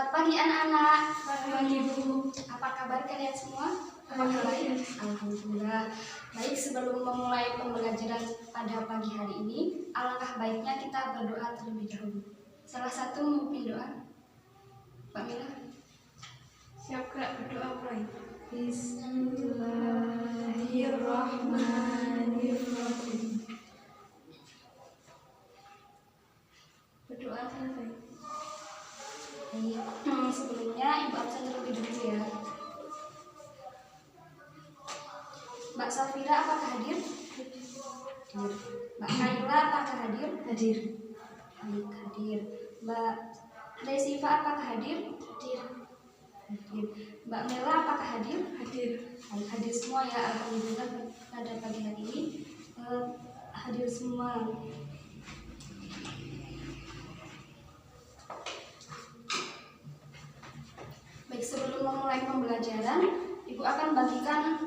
Selamat pagi anak-anak. Pagi Bu. Apa kabar kalian semua? Apakah baik? Alhamdulillah. Baik, sebelum memulai pembelajaran pada pagi hari ini, alangkah baiknya kita berdoa terlebih dahulu. Salah satu memimpin doa. Mbak Mila. Siap Kak, berdoa mulai. Bismillahirrahmanirrahim. Berdoa selesai. Sebelumnya Ibu absen terlebih dahulu ya. Mbak Safira apakah hadir? Hadir. Mbak Naila apakah hadir? Hadir. Hadir. Mbak Resifa apakah hadir? Hadir. Hadir. Mbak Mela apakah hadir? Hadir. Hadir semua ya, alhamdulillah pada pagi hari ini hadir semua. Baik, sebelum memulai pembelajaran, Ibu akan bagikan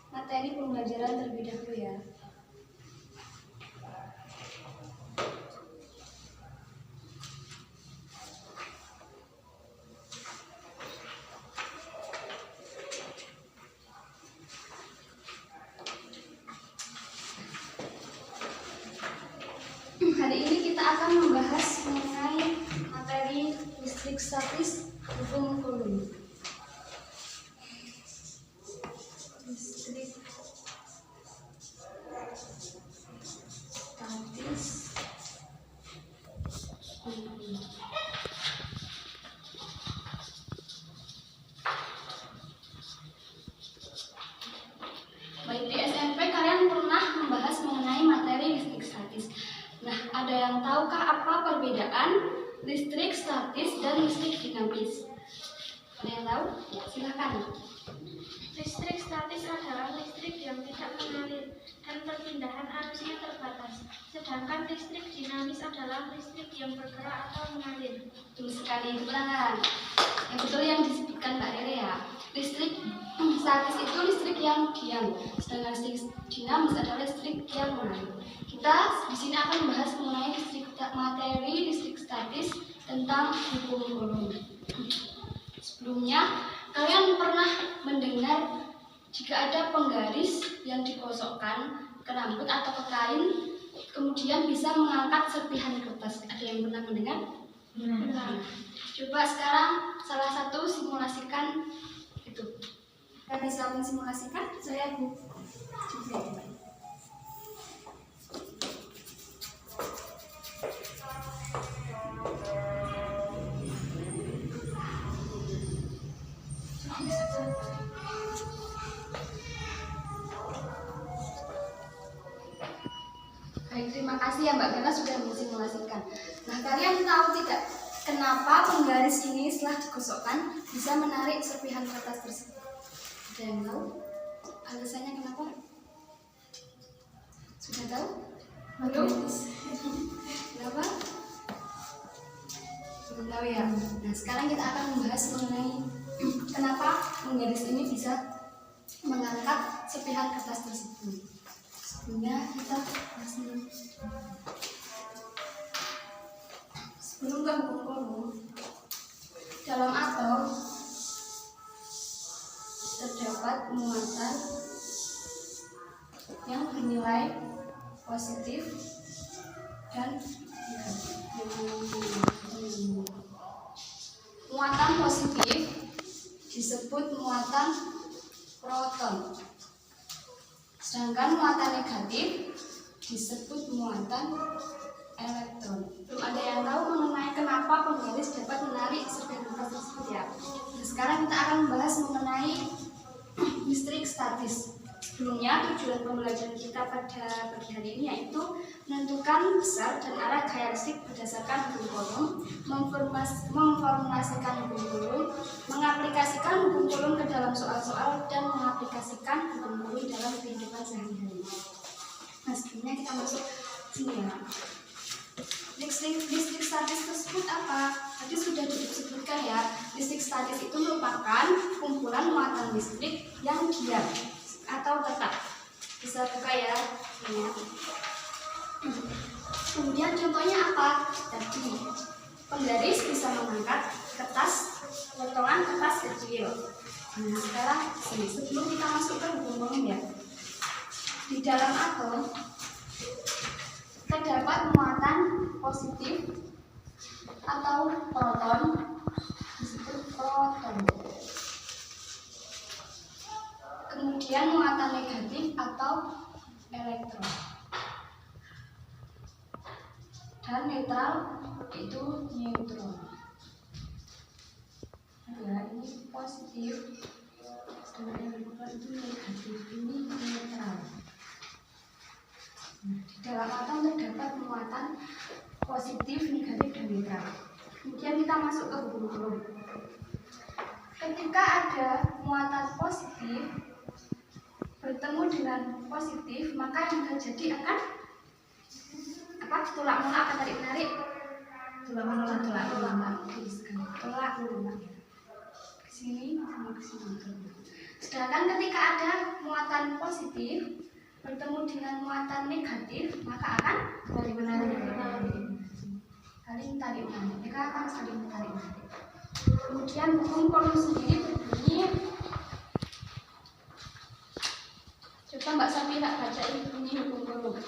materi pembelajaran terlebih dahulu ya. Hari ini kita akan membahas mengenai materi listrik statis hukum Coulomb. Listrik statis hukum. Baik, di SMP kalian pernah membahas mengenai materi listrik statis. Nah, ada yang tahukah apa perbedaan listrik statis dan listrik dinamis? Ada yang tahu? Ya, silakan. Listrik statis adalah listrik yang tidak mengalir dan perpindahan arusnya terbatas. Sedangkan listrik dinamis adalah listrik yang bergerak atau mengalir. Betul sekali, tangan. Yang betul yang disebutkan Mbak Rere ya. Listrik statis itu listrik yang diam, sedangkan listrik dinamis adalah listrik yang mengalir. Kita di sini akan membahas mengenai materi listrik statis tentang hukum Coulomb. Sebelumnya, kalian pernah mendengar jika ada penggaris yang digosokkan ke rambut atau ke kain, kemudian bisa mengangkat serpihan kertas. Ada yang pernah mendengar? Benar. Coba sekarang salah satu simulasikan itu. Kalian bisa mensimulasikan? Saya Bu. Coba. Baik, terima kasih ya Mbak Mela sudah mensimulasikan. Nah, kalian tahu tidak kenapa penggaris ini setelah digosokkan bisa menarik serpihan kertas tersebut? Ada yang tahu? Alasannya kenapa? Sudah tahu? Belum? Kenapa? Belum tahu ya. Nah, sekarang kita akan membahas mengenai kenapa penggaris ini bisa mengangkat serpihan kertas tersebut. Sebelumnya kita bahas dulu. Sebelum ke hukum Coulomb, dalam atom terdapat muatan yang bernilai positif dan negatif. Muatan positif disebut muatan proton, sedangkan muatan negatif disebut muatan elektron. Belum ada yang tahu mengenai kenapa penggaris dapat menarik serpihan kertas tersebut ya. Nah, sekarang kita akan membahas mengenai listrik statis. Sebelumnya, tujuan pembelajaran kita pada pagi hari ini yaitu menentukan besar dan arah gaya listrik berdasarkan hukum Coulomb, memformulasikan hukum Coulomb, mengaplikasikan hukum Coulomb ke dalam soal-soal, dan mengaplikasikan hukum Coulomb dalam kehidupan sehari-hari. Nah, sebelumnya kita masuk sini ya. Listrik statis tersebut apa? Tadi sudah disebutkan ya. Listrik statis itu merupakan kumpulan muatan listrik yang diam atau tetap. Bisa buka ya. Kemudian contohnya apa? Tadi penggaris bisa mengangkat kertas menggunakan kertas kecil. Nah, sekarang sebelum kita masuk ke hubung-hubung ya, di dalam atom terdapat muatan positif atau proton, disebut proton. Kemudian muatan negatif atau elektron. Dan netral itu neutron. Ya, ini positif, sedangkan elektron itu negatif, ini netral. Di dalam atom terdapat muatan positif, negatif, dan netral. Kemudian kita masuk ke hubung-hubung. Ketika ada muatan positif bertemu dengan positif, maka yang terjadi akan apa? Tolak menolak akan tarik menarik. Tolak menolak. Kesini sama kesini. Sedangkan ketika ada muatan positif bertemu dengan muatan negatif, maka akan saling menarik. Saling tarik menarik. Mereka akan saling tarik menarik. Kemudian hubung Coulomb sendiri berbunyi. Coba Mbak Safira bacain bunyi hubung Coulomb.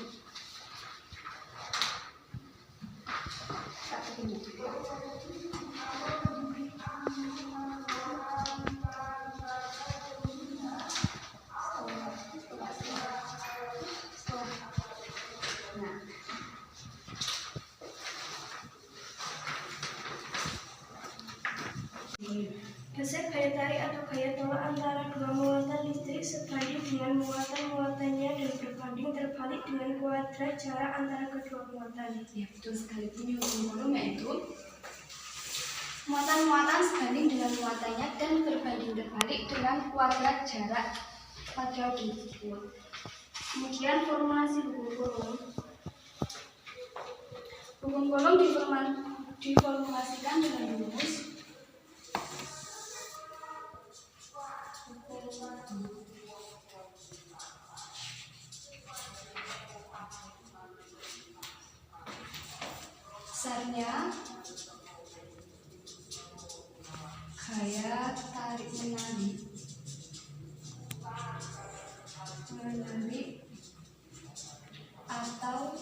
Geser gaya tarik atau gaya tolak antara dua muatan listrik sebanding dengan muatan-muatannya dan berbanding terbalik dengan kuadrat jarak antara kedua muatan. Ya, betul sekali. Bunyi hubung Coulomb yaitu muatan-muatan sebanding dengan muatannya dan berbanding terbalik dengan kuadrat jarak pada hubung. Kemudian formulasi hubung Coulomb. Hubung Coulomb diformulasikan dengan rumus besarnya gaya tarik menarik atau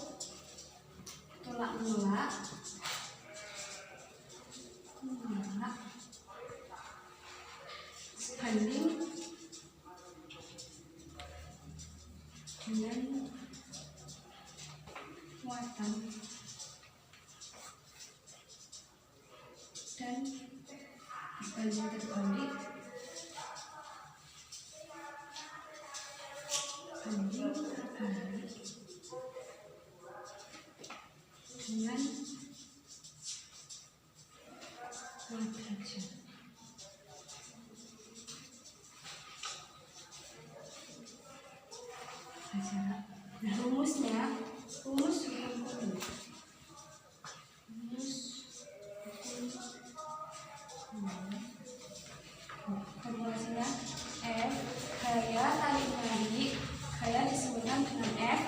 tolak menolak sebanding dengan muatan dan berbanding terbalik dengan kuadrat jarak. Nah, rumusnya, rumus hubung Coulomb. Formulasinya F gaya tarik menarik, gaya disebutkan dengan F,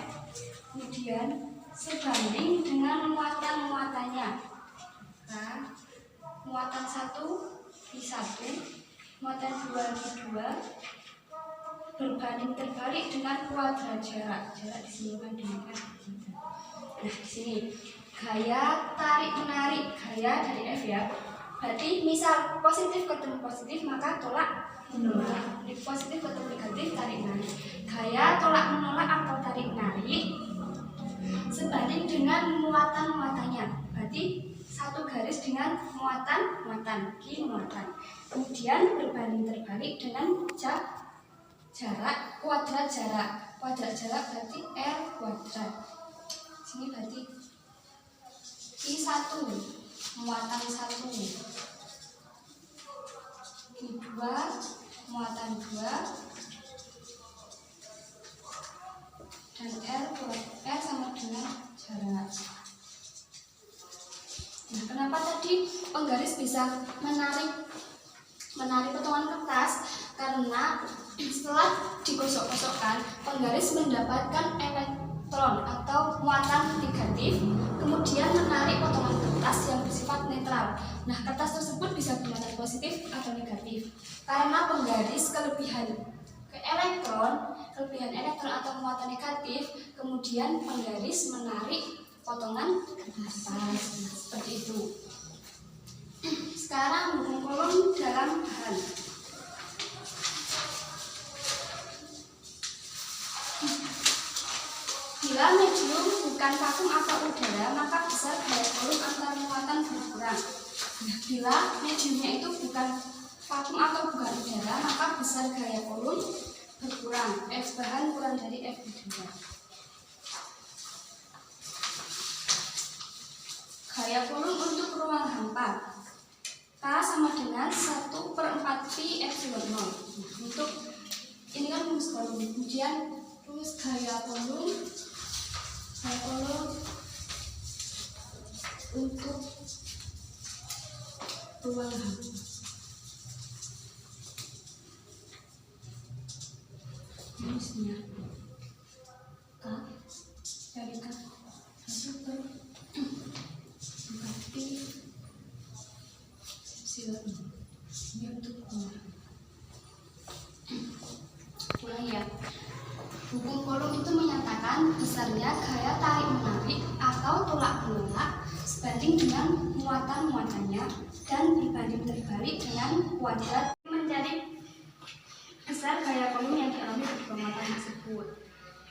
kemudian sebanding dengan muatan-muatannya. Nah, muatan 1 I1, muatan 2 I2, berbanding terbalik dengan kuadrat jarak. Jarak disebutkan dengan F. Nah, di sini gaya tarik menarik, gaya dari F ya. Berarti misal positif ketemu positif maka tolak menolak. Positif ketemu negatif tarik menarik. Gaya tolak menolak atau tarik menarik sebanding dengan muatan-muatannya. Berarti satu garis dengan muatan, Q muatan. Kemudian berbanding terbalik dengan jarak, kuadrat jarak. Kuadrat jarak berarti R kuadrat. Sini berarti I1 muatan 1, I2 muatan 2, dan R sama dengan jarak. Nah, kenapa tadi penggaris bisa menarik potongan kertas? Karena setelah digosok-gosokkan, penggaris mendapatkan elektron atau muatan negatif, kemudian menarik potongan kertas yang bersifat netral. Nah, kertas tersebut bisa bermuatan positif atau negatif. Karena penggaris kelebihan elektron atau muatan negatif, kemudian penggaris menarik potongan ke atas, seperti itu. Sekarang hubung kolom dalam bahan. Bila medium bukan vakum atau udara, maka besar gaya kolom antar muatan berkurang. Bila mediumnya itu bukan vakum atau bukan udara, maka besar gaya kolom berkurang. X bahan kurang dari F udara. Gaya kolom untuk ruang hampa. K sama dengan 1/4 pi epsilon 0. Untuk ini kan rumus kolom, kemudian rumus gaya kolom untuk ruang hampa. Rumusnya K dari K 1/4 pi epsilon 0. Ini untuk ruang. Ulang ya. Hukum kolom itu menyatakan besarnya gaya tarik menarik atau tolak menolak sebanding dengan muatan-muatannya dan berbanding terbalik dengan kuadrat. Mencari besar gaya kolom yang dialami kedua muatan tersebut.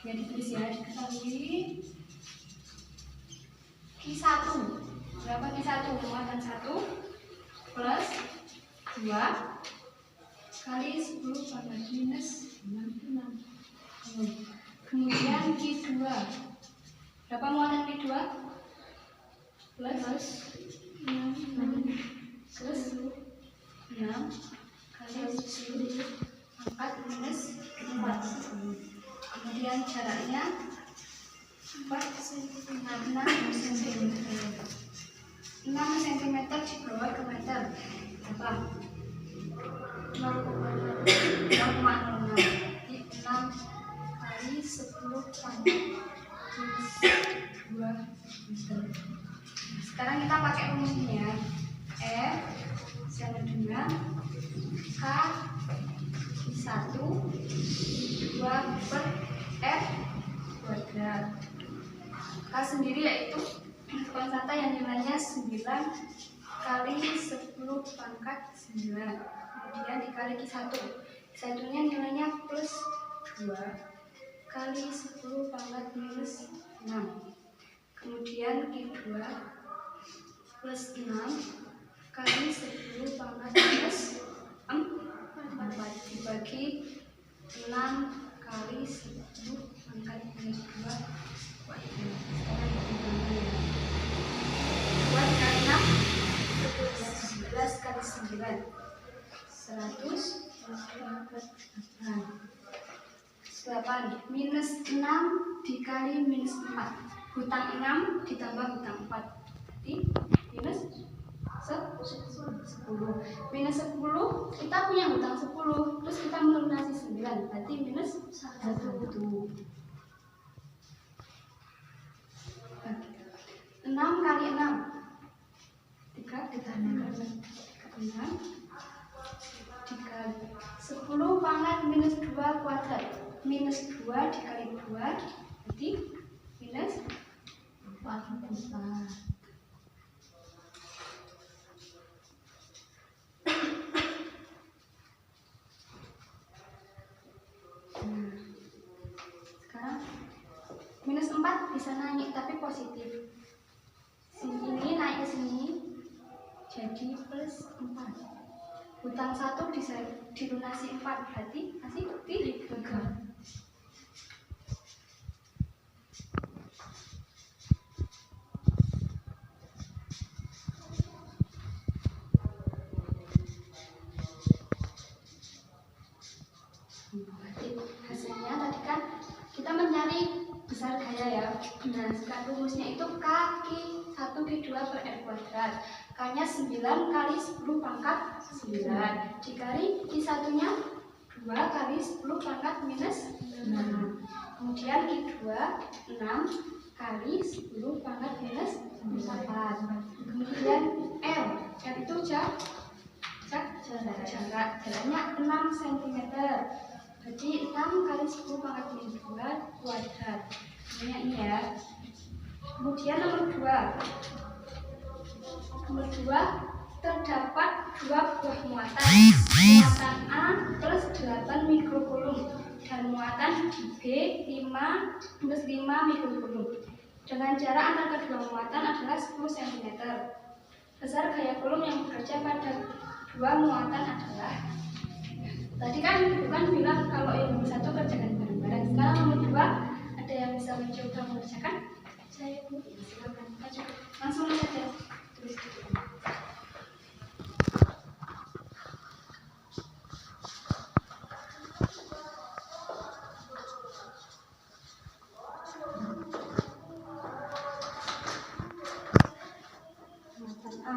Ya ditulis ya, diketahui Q1. Berapa Q1? Muatan 1 plus 2 kali 10 pada minus 66. Kemudian Q2. Berapa muatan Q2? Plus 6 kali 10 angkat minus 4. Kemudian jaraknya 6 cm di bawah ke meter. Berapa? 0,06. 6 kali 10 pangkat minus 2 meter. Sekarang kita pakai rumusnya. F sama dengan K 1 2 per F kuadrat. K sendiri yaitu konstanta yang nilainya 9 kali 10 pangkat 9. Kemudian dikali Q1. Q1-nya nilainya plus 2 kali 10 pangkat minus 6. Kemudian Q2 plus 6 kali 10 pangkat minus 4 dibagi 6 kali 10 pangkat minus 2 kuadrat. Sekarang dibagi 2 kali 6 11 kali 9 100 8 minus 6 dikali minus 4, hutang 6 ditambah hutang 4, berarti minus 10. Minus 10 kita punya hutang 10, terus kita melunasi 9, berarti minus 1. 6 kali 6 3 ditambah 6 dikali 10 pangkat minus 2 kuadrat. Minus 2 dikali 2 berarti minus 44. Sekarang minus 4 bisa naik tapi positif. Sini naik ke sini jadi plus 4. Hutang 1 dilunasi 4 berarti masih 3. Hasilnya tadi kan kita mencari besar gaya ya. Nah, sekarang rumusnya itu K 1 Q2 per R kuadrat. K-nya 9 kali 10 pangkat 9 dikali Q1 nya 2 kali 10 pangkat minus 6. Kemudian Q2 6 kali 10 pangkat minus 4. Kemudian R itu jaraknya 6 cm. Jadi 6 kali 10 pangkat minus 2 kuadrat. Ini ya. Kemudian nomor 2. Nomor 2, terdapat 2 buah muatan. Muatan A plus 8 mikrokulum dan muatan B 5 plus 5 mikrokulum. Dengan jarak antar kedua muatan adalah 10 cm. Besar gaya kulum yang bekerja pada 2 muatan adalah, tadi kan bukan bilang kalau yang nomor 1 kerjakan bareng-bareng. Sekarang nomor 2, ada yang bisa mencoba mengerjakan? Saya Bu, silakan langsung saja tulis di buku. Muatan A.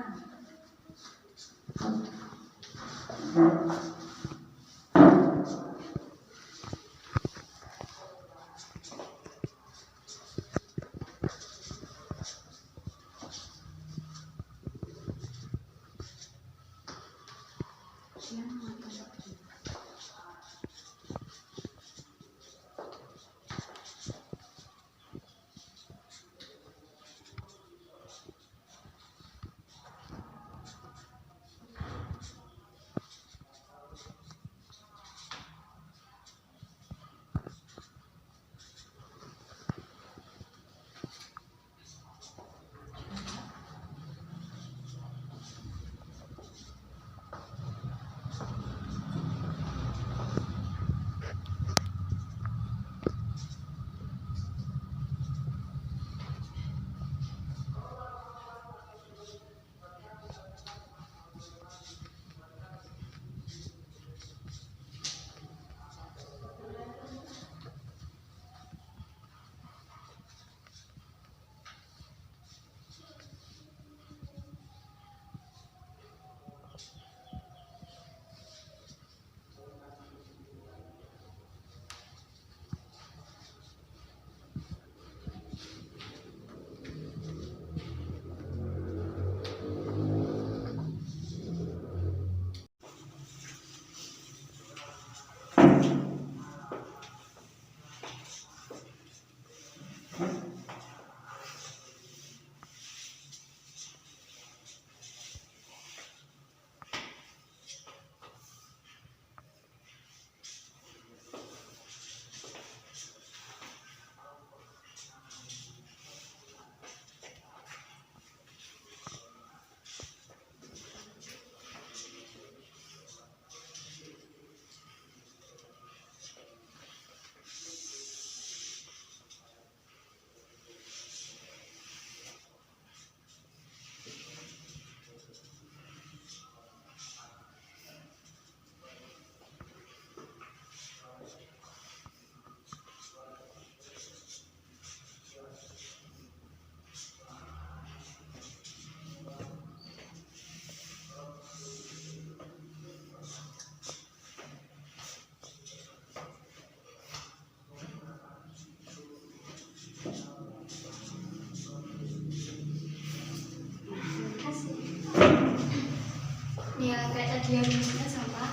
Ya, kayak tadi yang rumusnya sama.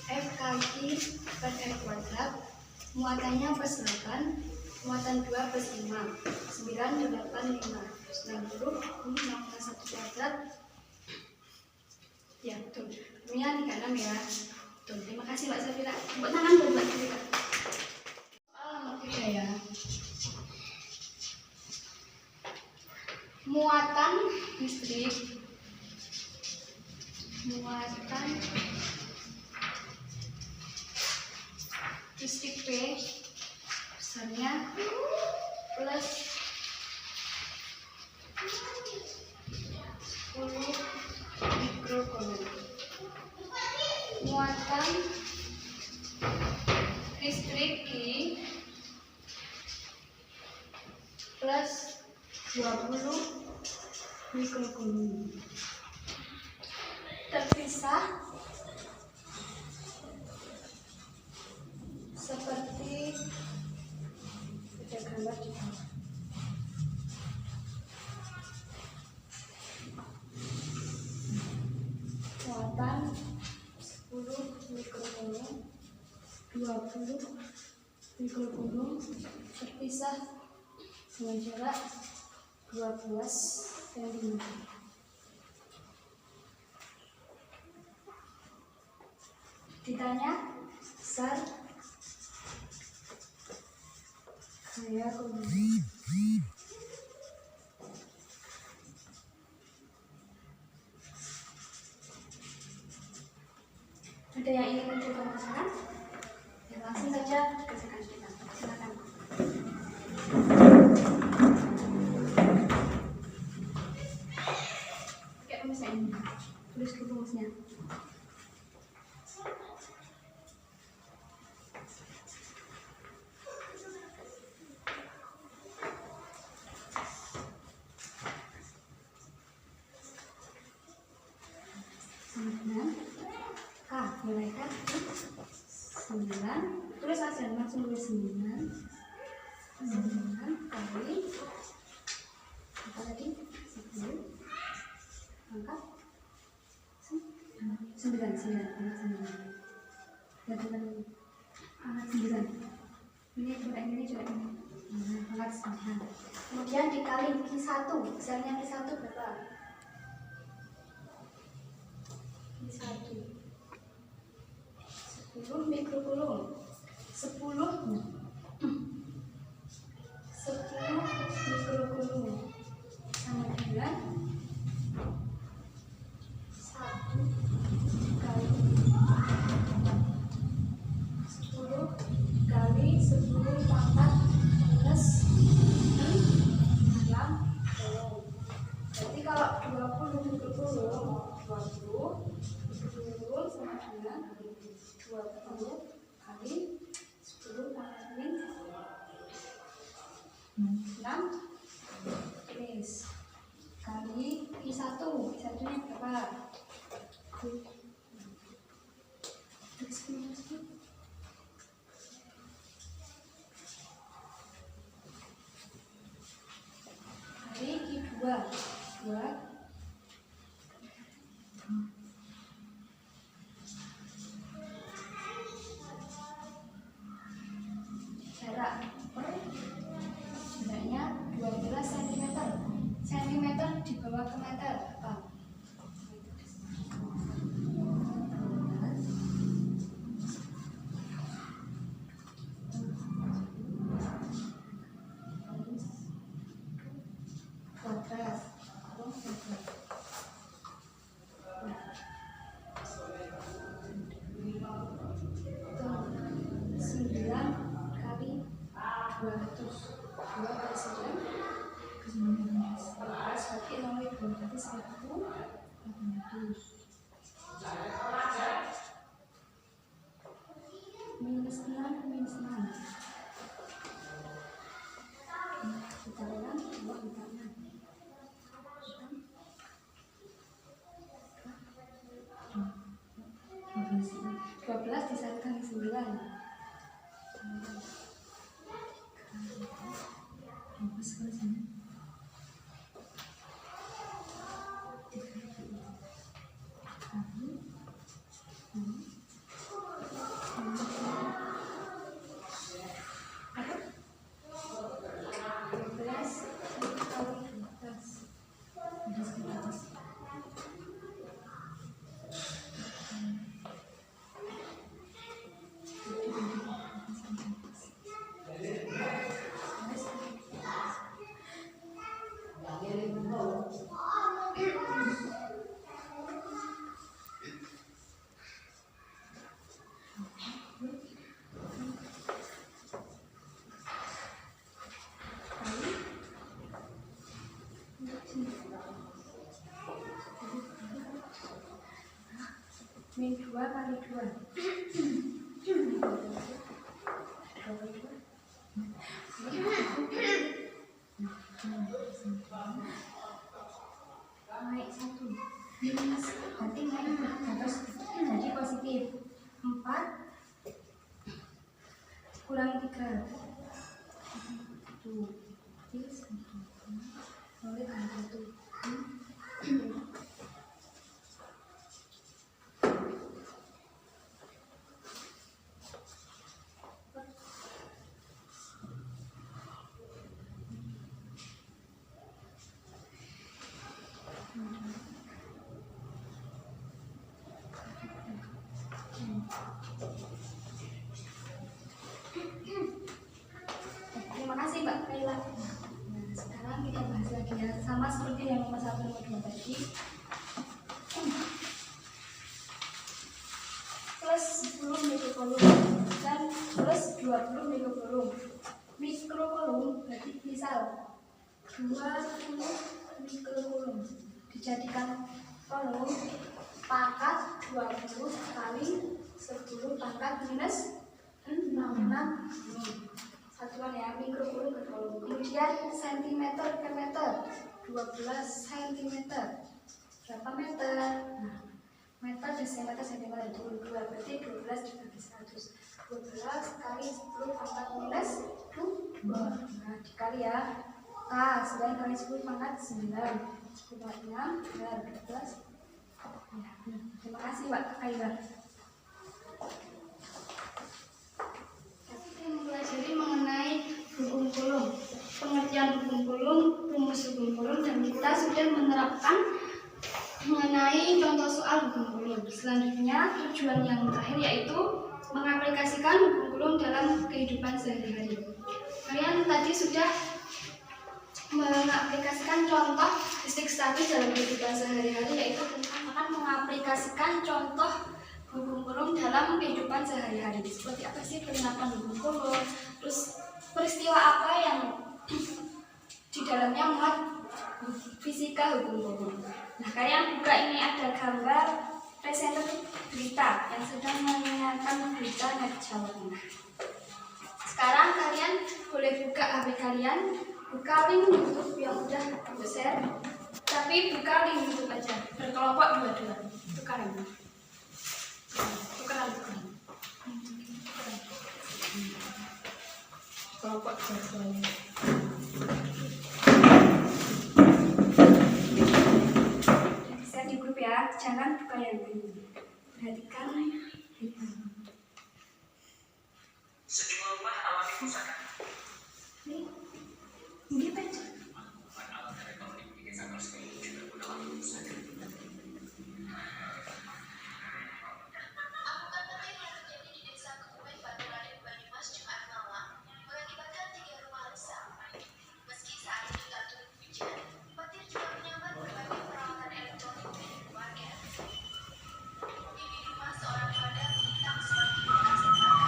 F kali per F kuadrat, muatannya plus 8, muatan 2 plus 5, 9, 8, 5, 90, ini 6,1 kuadrat. Ya, betul. Ini 36 ya. Betul, terima kasih Mbak Safira. Tepuk tangan buat Mbak Safira. Nomor 3 ya. Muatan listrik P besarnya plus 10 mikrokulum. Muatan listrik I plus 20 mikrokulum. Terpisah seperti ada gambar di bawah. Muatan muatan 10 mikrokulum, 20 mikrokulum terpisah dengan jarak 12 cm. Ditanya besar gaya kuning. Ada yang ingin mencoba masakan? Ya, langsung saja kerjakan kita. Silakan. Pakai rumusnya ini. Tulis dulu rumusnya. Nilai K 9, tulis aja langsung tulis 9 kali apa tadi 10 angka 9 angka 9 ini coba ini angka 9, kemudian dikali Q1, besarnya Q1 berapa? Q1 10 mikrokulum, 10 mikrokulum sama dengan 1 kali 10 kali 10 pangkat minus 60. Berarti kalau 20 mikrokulum, 20 sama dengan 20 kali 10 pangkat min 6 kali Q1 nya berapa? Kali Q2 jaraknya 12 cm dibawa ke meter apa? Kuadrat. 9 kali 200. 2 kali 9 berarti 6.000, berarti 1.800 minus 6 minus 6 kita ulang 2 kita 12 disatukan 9 min 2 kali 2 naik 1 minus berarti naik terus jadi positif 4 kurangi 3 tuh oleh 1 bagi plus 10 mikrocoulomb dan plus 20 mikrocoulomb. Mikrocoulomb berarti misal 20 mikrocoulomb dijadikan coulomb pangkat 20 kali 10 pangkat minus 6 satuan ya, mikrocoulomb per coulomb. Kemudian cm per meter 12 cm berapa meter? Nah, meter desimeter sentimeter 22 berarti 12 dibagi 100 12 kali 10 pangkat minus 2. Nah, dikali ya K 9 kali 10 pangkat 9 6 benar 12. Ya, terima kasih Pak Kaila. Kita mempelajari mengenai hukum Coulomb, pengertian hukum Coulomb, rumus hukum Coulomb, dan kita sudah menerapkan mengenai contoh soal hukum Coulomb. Selanjutnya tujuan yang terakhir yaitu mengaplikasikan hukum Coulomb dalam kehidupan sehari-hari. Kalian tadi sudah mengaplikasikan contoh listrik statis dalam kehidupan sehari-hari, yaitu akan mengaplikasikan contoh hukum Coulomb dalam kehidupan sehari-hari. Seperti apa sih penerapan hukum Coulomb, terus peristiwa apa yang di dalamnya muat fisika hukum Coulomb. Nah, kalian buka, ini ada gambar presenter berita yang sedang menyiarkan berita dari Jawa Tengah. Sekarang kalian boleh buka HP kalian, buka link YouTube yang udah aku share, tapi buka link YouTube aja, berkelompok dua-dua. Tukaran. Kelompok dua-duanya. Share di grup ya, jangan buka yang lain. Perhatikan. Sejumlah rumah alami kerusakan. Ini apa aja? Alat elektronik di desa Korsel juga mengalami kerusakan. Amukan petir yang terjadi di desa Kebumen, Banyuwangi, Banyumas Jumat malam mengakibatkan 3 rumah rusak. Meski saat ini tak turun hujan, petir juga menyambar berbagai peralatan elektronik milik warga. Di rumah seorang pemadam hitam seperti bekas terbakar.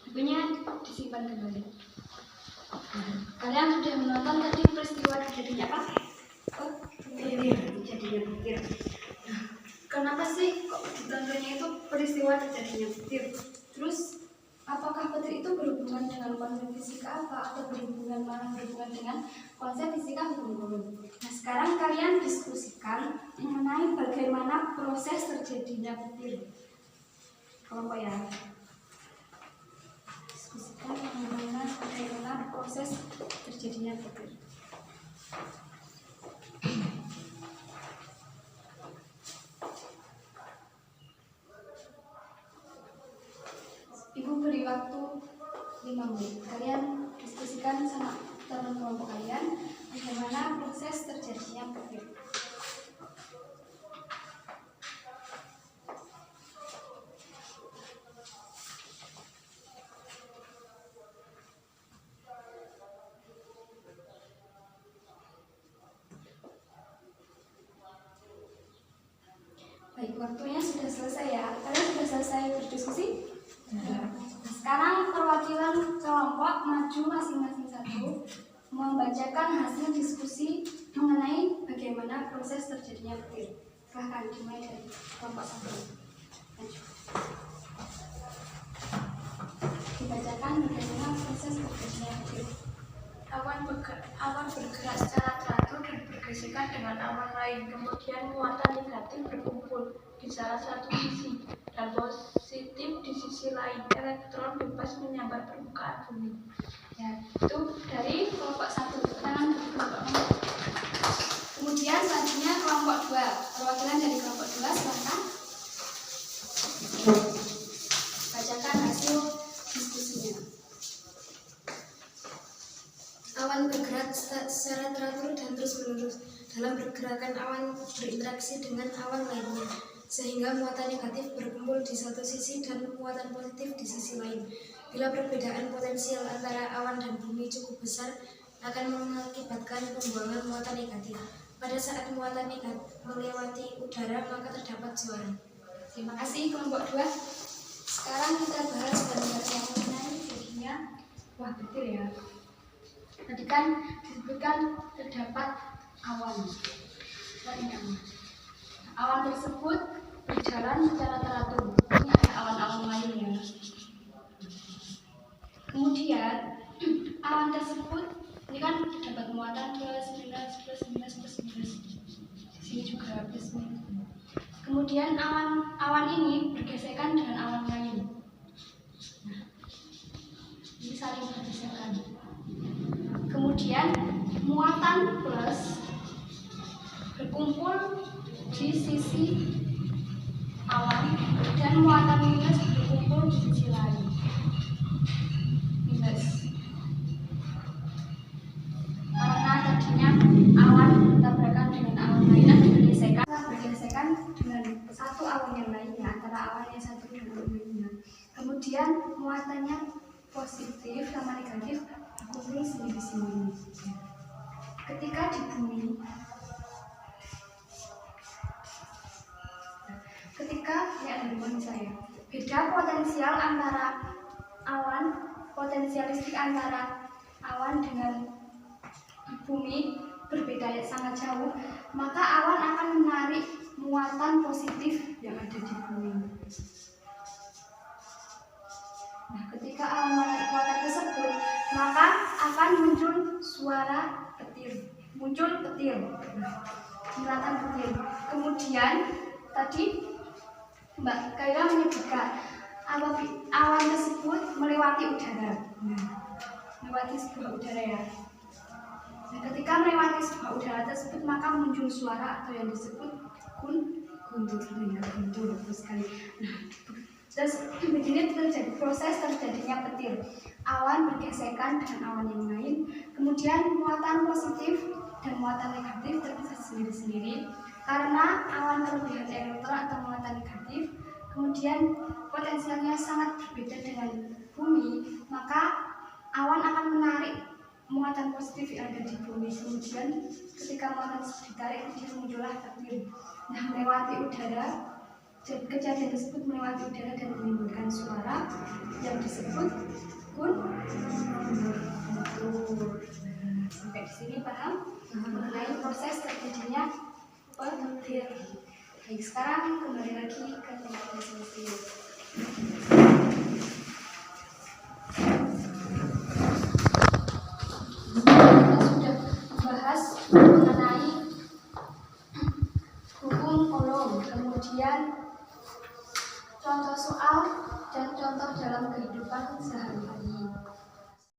Bukunya disimpan kembali. Kalian sudah menonton tadi peristiwa terjadinya apa? Oh, terjadinya petir. Nah, kenapa sih kok ditontonnya itu peristiwa terjadinya petir? Terus apakah petir itu berhubungan dengan konsep fisika apa, atau berhubungan dengan konsep fisika hukum Coulomb? Nah, sekarang kalian diskusikan mengenai bagaimana proses terjadinya petir. Kelompok ya. Bagaimana proses terjadinya petir. Ibu beri waktu 5 menit. Kalian diskusikan sama teman kelompok kalian bagaimana proses terjadinya petir. waktunya sudah selesai ya. Kalian sudah selesai berdiskusi? Nah, sekarang perwakilan kelompok maju masing-masing satu membacakan hasil diskusi mengenai bagaimana proses terjadinya petir. Silahkan dimulai dari kelompok satu. Maju. Dibacakan bagaimana proses terjadinya petir. Awan bergerak secara teratur dan bergesekan dengan awan lain. Kemudian muatan negatif berkumpul di salah satu sisi dan positif di sisi lain. Elektron bebas menyambar permukaan bumi. Ya, itu dari kelompok satu. Tangan dari kelompok nomor. Kemudian selanjutnya kelompok dua. Perwakilan dari kelompok dua silahkan bacakan hasil diskusinya. Awan bergerak secara teratur dan terus-menerus. Dalam pergerakan awan berinteraksi dengan awan lainnya, sehingga muatan negatif berkumpul di satu sisi dan muatan positif di sisi lain. Bila perbedaan potensial antara awan dan bumi cukup besar, akan mengakibatkan pembuangan muatan negatif. Pada saat muatan negatif melewati udara, maka terdapat suara. Terima kasih kelompok dua. Sekarang kita bahas gambar yang mengenai jadinya wah petir ya. Tadi kan disebutkan terdapat awan. Awan tersebut berjalan secara teratur. Ini ada awan-awan lain ya. Kemudian awan tersebut ini kan terdapat muatan plus minus plus minus plus minus. Di sini juga plus minus. Kemudian awan ini bergesekan dengan awan lain. Nah, ini saling bergesekan. Kemudian muatan plus berkumpul di sisi awan dan muatan minus berkumpul di sisi lain. Minus. Karena tadinya awan bertabrakan dengan awan lain atau bergesekan dengan satu awan yang lainnya, antara awan yang satu dan awan lainnya. Kemudian muatannya positif sama negatif berkumpul sini di sini. Ketika di bumi, ketika ini ada di saya, beda potensial antara awan, potensialistik antara awan dengan bumi berbeda sangat jauh, maka awan akan menarik muatan positif yang ada di bumi. Nah, ketika awan menarik muatan tersebut, maka akan muncul suara petir, muncul petir, kilatan petir. Kemudian tadi Mbak Kaila menyebutkan awan tersebut melewati udara, melewati sebuah udara ya. Nah, ketika melewati sebuah udara tersebut, maka muncul suara atau yang disebut guntur sekali. Nah, terus begini terjadi proses terjadinya petir. Awan bergesekan dengan awan yang lain, kemudian muatan positif dan muatan negatif terpisah sendiri-sendiri karena awan kelebihan elektron atau muatan negatif, kemudian potensialnya sangat berbeda dengan bumi, maka awan akan menarik muatan positif yang ada di bumi. Kemudian ketika muatan tersebut ditarik, kemudian muncullah petir. Nah, melewati udara, kejadian tersebut melewati udara dan menimbulkan suara yang disebut guntur. Sampai di sini paham mengenai proses terjadinya petir. Baik, sekarang kembali lagi ke tempat masing-masing. Kita sudah membahas mengenai hukum Coulomb, kemudian contoh soal dan contoh dalam kehidupan sehari-hari.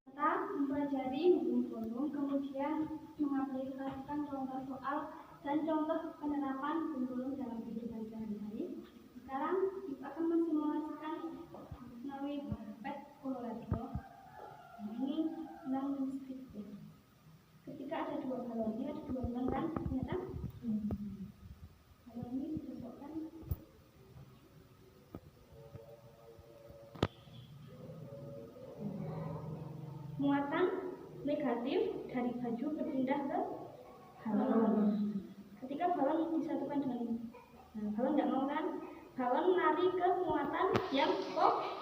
Kita mempelajari hukum Coulomb, kemudian mengaplikasikan contoh soal dan contoh penerapan hukum Coulomb dalam kehidupan sehari-hari. Sekarang Ibu akan mensimulasikan melalui pet Colorado. Ini 6 listrik ya. Ketika ada dua balon, ini ada dua balon kan? Ternyata balon ini disebutkan muatan negatif dari baju berpindah ke balon. Ketika balon disatukan dengan balon nggak mau kan? balon lari ke muatan yang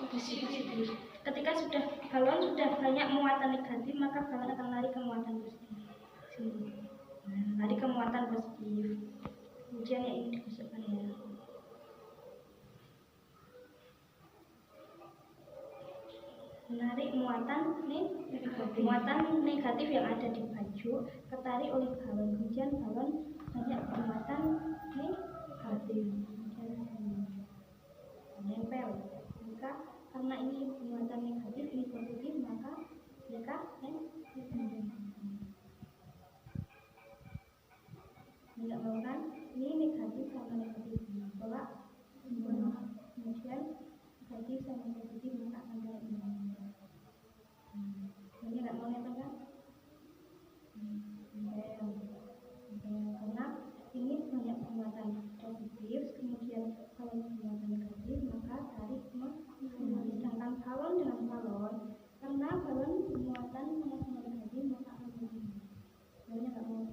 positif. Ketika balon sudah banyak muatan negatif, maka balon akan lari ke muatan positif. Lari ke muatan positif. Kemudian yang ini dimasukkan ya. Menarik muatan negatif yang ada di baju ketarik oleh balon. Kemudian balon banyak muatan negatif. Nempel. Maka karena ini muatan negatif, ini positif, maka mereka menyebabkan ini negatif sama negatif tolak. Kemudian negatif sama positif maka akan tolak ini. Ini nggak mau nempel kan? Karena ini banyak muatan positif, kemudian kalau muatan negatif maka tarik sedangkan balon dengan balon, karena balon muatan sama negatif maka akan tolak. Balonnya nggak mau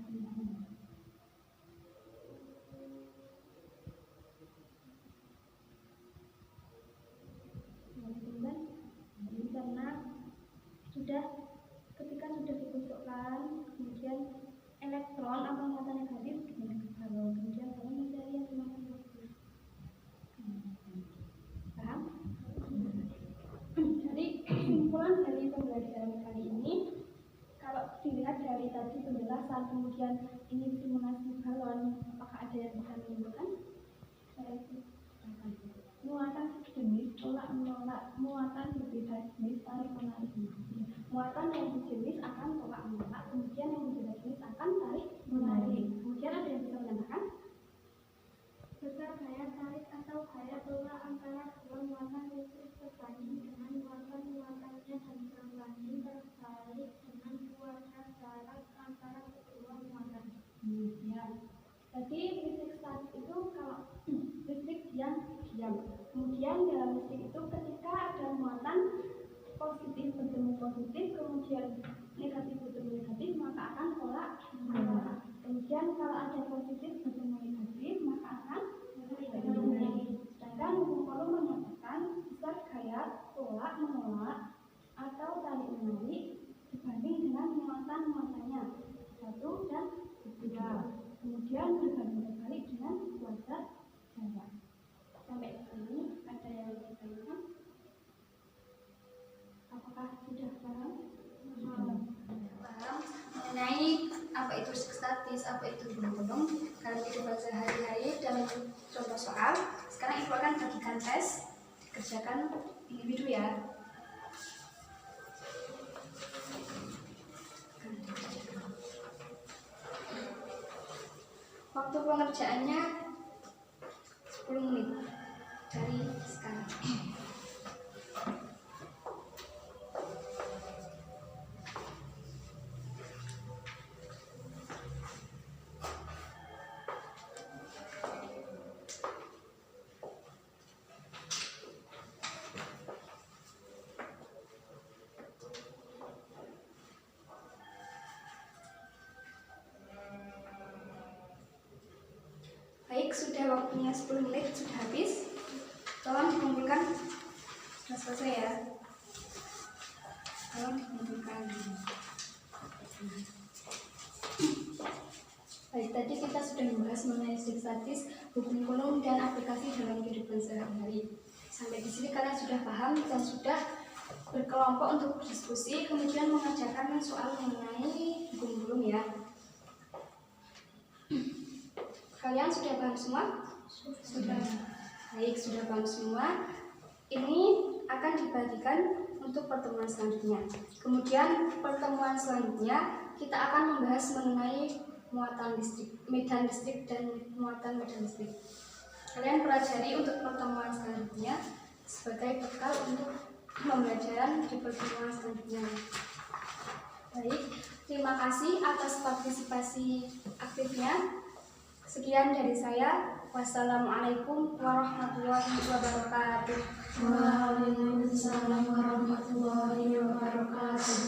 ketika sudah ditusukkan, kemudian elektron atau muatan negatif dengan balon, kemudian balon mencari yang semakin positif. Paham? Jadi kesimpulan dari pembelajaran kali ini, kalau dilihat dari tadi penjelasan, kemudian ini simulasi balon, apakah ada yang bisa menunjukkan? Muatan sejenis tolak menolak, muatan berbeda jenis tarik menarik. Muatan yang sejenis akan tolak menolak, kemudian yang berbeda jenis akan tarik menarik. Kemudian ada yang bisa menambahkan? Besar gaya tarik atau gaya tolak antara dua muatan listrik berbanding dengan muatan-muatannya dan berbanding terbalik dengan kuasa jarak antara kedua muatan. Ya. Jadi listrik statis itu kalau listrik diam. Kemudian dalam listrik itu ketika ada muatan positif bertemu positif, kemudian negatif bertemu negatif, maka akan tolak menolak. Kemudian kalau ada positif bertemu negatif, maka akan menarik. Sedangkan hukum Coulomb menyatakan besar gaya tolak menolak atau tarik menarik dibanding dengan muatan-muatannya 1 dan 2. Kemudian berbanding terbalik dengan kuasa jarak. Sampai sini ada yang ditanyakan? Apakah sudah paham? Paham mengenai apa itu statis, apa itu gunung dalam kehidupan sehari-hari dalam contoh soal. Sekarang ibu akan bagikan tes, dikerjakan individu ya. Waktu pengerjaannya 10 menit dari sekarang. Baik, sudah waktunya 10 menit, sudah habis. Tolong dikumpulkan. Sudah selesai ya. Tolong dikumpulkan. Baik, tadi kita sudah membahas mengenai listrik statis, hukum Coulomb, dan aplikasi dalam kehidupan sehari-hari. Sampai di sini kalian sudah paham dan sudah berkelompok untuk berdiskusi, kemudian mengerjakan soal mengenai hukum Coulomb ya. Kalian sudah paham semua? Sudah. Baik, sudah paham semua. Ini akan dibagikan untuk pertemuan selanjutnya. Kemudian pertemuan selanjutnya kita akan membahas mengenai muatan listrik, medan listrik dan muatan medan listrik. Kalian pelajari untuk pertemuan selanjutnya sebagai bekal untuk pembelajaran di pertemuan selanjutnya. Baik, terima kasih atas partisipasi aktifnya. Sekian dari saya. Wassalamualaikum warahmatullahi wabarakatuh. Waalaikumsalam warahmatullahi wabarakatuh.